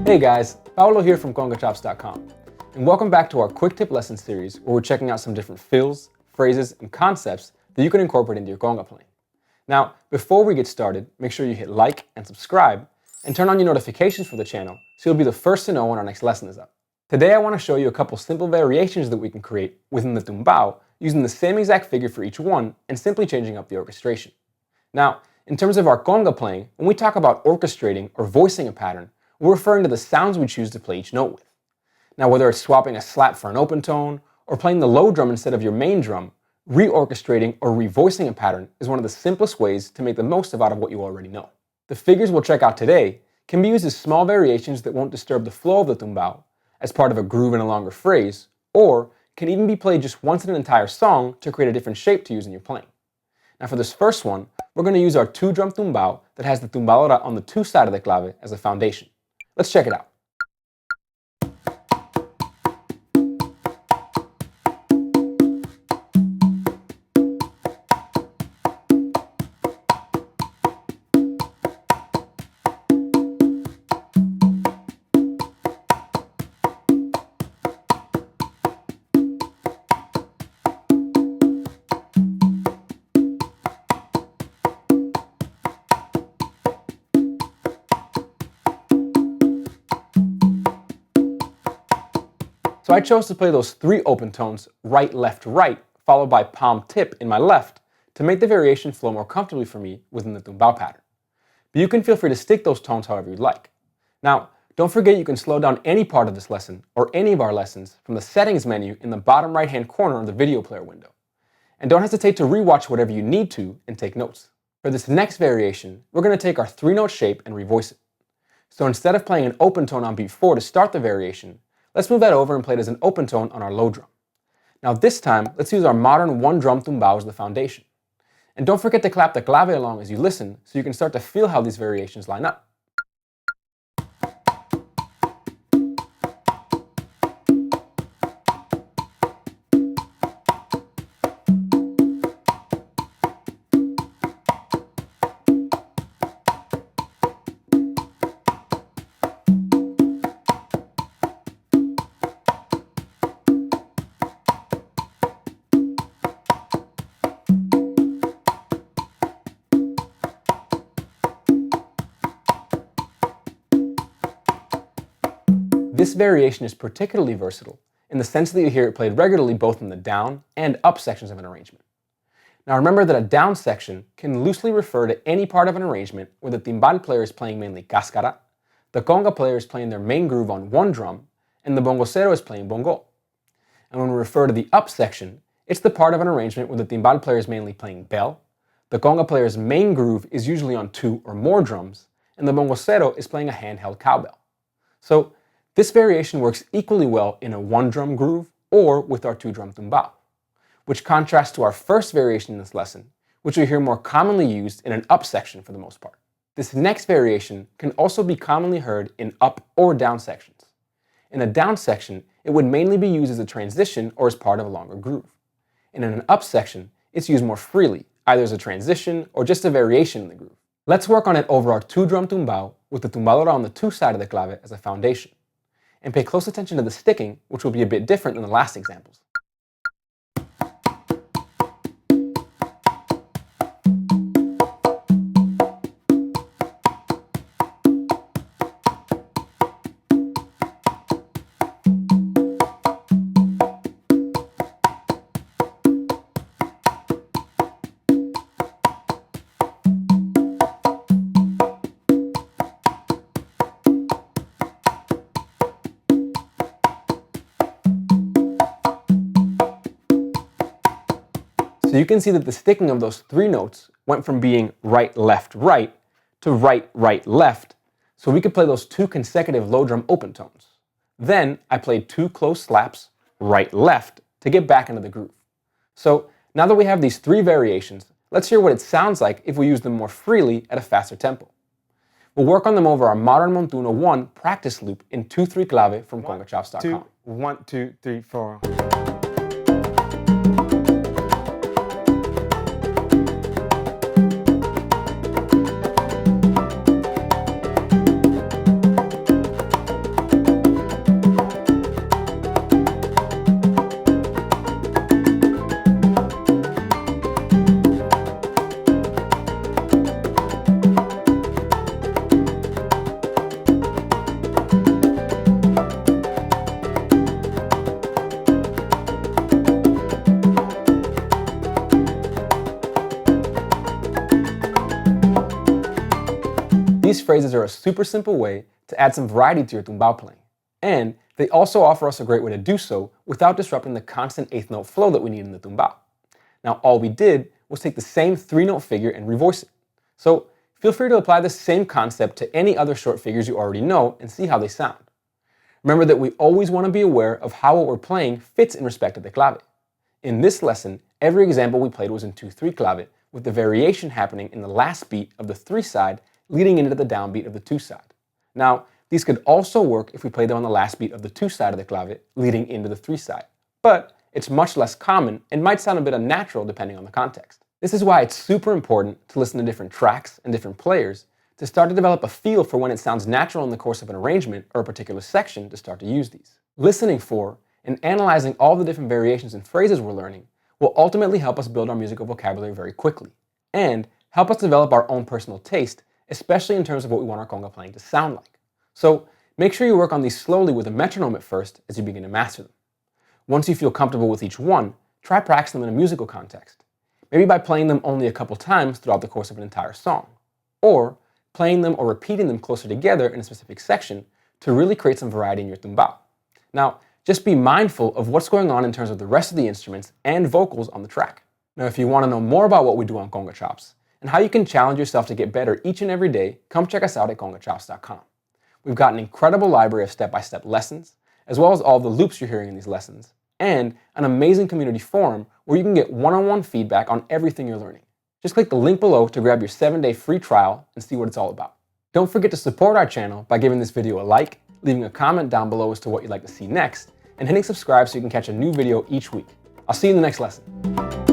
Hey guys, Paulo here from Congas.com, and welcome back to our quick tip lesson series where we're checking out some different fills, phrases, and concepts that you can incorporate into your conga playing. Now, before we get started, make sure you hit like and subscribe, and turn on your notifications for the channel so you'll be the first to know when our next lesson is up. Today I want to show you a couple simple variations that we can create within the Tumbao using the same exact figure for each one and simply changing up the orchestration. Now, in terms of our conga playing, when we talk about orchestrating or voicing a pattern, we're referring to the sounds we choose to play each note with. Now, whether it's swapping a slap for an open tone, or playing the low drum instead of your main drum, re-orchestrating or re-voicing a pattern is one of the simplest ways to make the most out of what you already know. The figures we'll check out today can be used as small variations that won't disturb the flow of the Tumbao, as part of a groove in a longer phrase, or can even be played just once in an entire song to create a different shape to use in your playing. Now for this first one, we're going to use our 2-drum Tumbao that has the tumbalora on the 2 side of the clave as a foundation. Let's check it out. So I chose to play those 3 open tones, right, left, right, followed by palm tip in my left, to make the variation flow more comfortably for me within the Tumbao pattern. But you can feel free to stick those tones however you'd like. Now, don't forget you can slow down any part of this lesson, or any of our lessons, from the settings menu in the bottom right hand corner of the video player window. And don't hesitate to rewatch whatever you need to and take notes. For this next variation, we're going to take our 3-note shape and revoice it. So instead of playing an open tone on beat 4 to start the variation, let's move that over and play it as an open tone on our low drum. Now this time, let's use our modern 1-drum Tumbao as the foundation. And don't forget to clap the clave along as you listen so you can start to feel how these variations line up. This variation is particularly versatile in the sense that you hear it played regularly both in the down and up sections of an arrangement. Now remember that a down section can loosely refer to any part of an arrangement where the timbal player is playing mainly cascara, the conga player is playing their main groove on 1 drum, and the bongocero is playing bongo. And when we refer to the up section, it's the part of an arrangement where the timbal player is mainly playing bell, the conga player's main groove is usually on 2 or more drums, and the bongocero is playing a handheld cowbell. So this variation works equally well in a 1-drum groove or with our 2-drum Tumbao, which contrasts to our first variation in this lesson, which we hear more commonly used in an up section for the most part. This next variation can also be commonly heard in up or down sections. In a down section, it would mainly be used as a transition or as part of a longer groove. And in an up section, it's used more freely, either as a transition or just a variation in the groove. Let's work on it over our 2-drum Tumbao with the tumbalora on the 2 side of the clave as a foundation. And pay close attention to the sticking, which will be a bit different than the last examples. So you can see that the sticking of those 3 notes went from being right, left, right to right, right, left, so we could play those 2 consecutive low drum open tones. Then I played 2 close slaps, right, left, to get back into the groove. So now that we have these 3 variations, let's hear what it sounds like if we use them more freely at a faster tempo. We'll work on them over our modern Montuno 1 practice loop in 2-3 clave from Congas.com. 1, 2, 3, 4. These phrases are a super simple way to add some variety to your tumbao playing, and they also offer us a great way to do so without disrupting the constant eighth note flow that we need in the tumbao. Now all we did was take the same 3-note figure and revoice it. So feel free to apply the same concept to any other short figures you already know and see how they sound. Remember that we always want to be aware of how what we're playing fits in respect to the clave. In this lesson, every example we played was in 2-3 clave, with the variation happening in the last beat of the 3 side leading into the downbeat of the 2 side. Now, these could also work if we played them on the last beat of the 2 side of the clave leading into the 3 side, but it's much less common and might sound a bit unnatural depending on the context. This is why it's super important to listen to different tracks and different players to start to develop a feel for when it sounds natural in the course of an arrangement or a particular section to start to use these. Listening for and analyzing all the different variations and phrases we're learning will ultimately help us build our musical vocabulary very quickly, and help us develop our own personal taste, especially in terms of what we want our conga playing to sound like. So make sure you work on these slowly with a metronome at first as you begin to master them. Once you feel comfortable with each one, try practicing them in a musical context, maybe by playing them only a couple times throughout the course of an entire song, or playing them or repeating them closer together in a specific section to really create some variety in your tumbao. Now, just be mindful of what's going on in terms of the rest of the instruments and vocals on the track. Now, if you want to know more about what we do on Conga Chops, and how you can challenge yourself to get better each and every day, come check us out at congachops.com. We've got an incredible library of step-by-step lessons, as well as all the loops you're hearing in these lessons, and an amazing community forum where you can get one-on-one feedback on everything you're learning. Just click the link below to grab your 7-day free trial and see what it's all about. Don't forget to support our channel by giving this video a like, leaving a comment down below as to what you'd like to see next, and hitting subscribe so you can catch a new video each week. I'll see you in the next lesson.